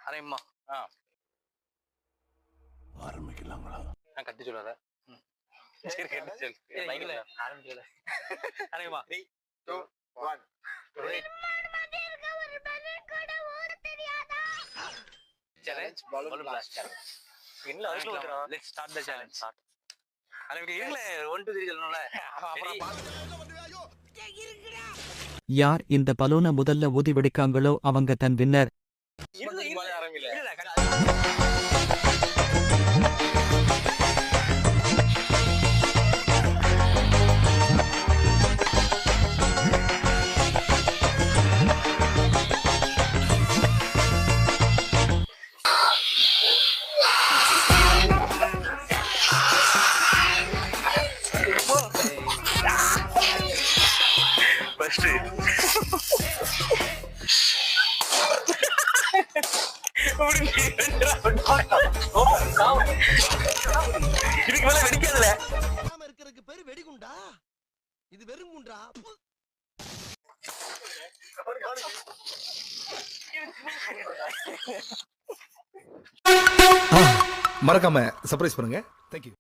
அரேம்மா. ஆரம்பிக்கலாங்களா? கத்தி சொல்லாத. சரி கத்தி சொல்லு. ஆரம்பிக்கல. அரேம்மா. 3, 2, 1. Challenge balloon blast challenge. இல்ல அதுக்கு வந்துறோம். Let's start the challenge. அரேம்மா இருங்களே 1 2 3 சொல்லணும்ல. அப்புறம் யார் இந்த பலூனை முதல்ல ஊதி வெடிக்காங்களோ அவங்க தன் வின்னர். இதுக்கு மேல வெடிக்காதுல. இருக்கிறதுக்கு பேரு வெடிகுண்டா. இது வெறும் குண்டா. மறக்காம சர்ப்ரைஸ் பண்ணுங்க. Thank you.